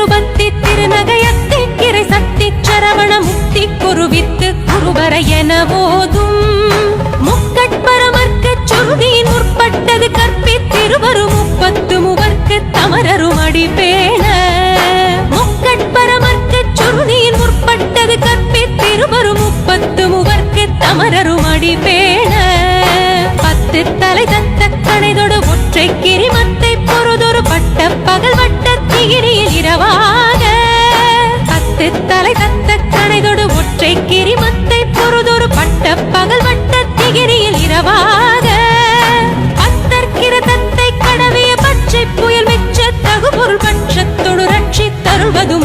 திருபத்தி திருநகையத்தி கிரை சக்தி சரவண முக்தி குருவித்து குருபர என போதும் முக்கட்பரமர்க்கு சுருதியின் முற்பட்டது கற்பி திருவரு 33 தமரரும் அடிபேண முக்கட்பரமர்க்கு சுருதியின் முற்பட்டது கற்பி திருவரு 33 தமரரும் அடிபேண 10 தலை தத்த கணைதொடு ஒற்றை கிரிமத்தை பொறுதொரு பட்ட பகல் வட்ட திகிரியில் இரவாக 10 தலை தத்த கணைதொடு ஒற்றை கிரிமத்தை பொறுதொரு பட்ட பகல் வட்ட திகிரியில் இரவாக பத்தற்கிற தத்தை கடவிய பச்சை புயல் வெச்ச தகுபொருள் பட்சத்தொடு ரட்சி தருள்வது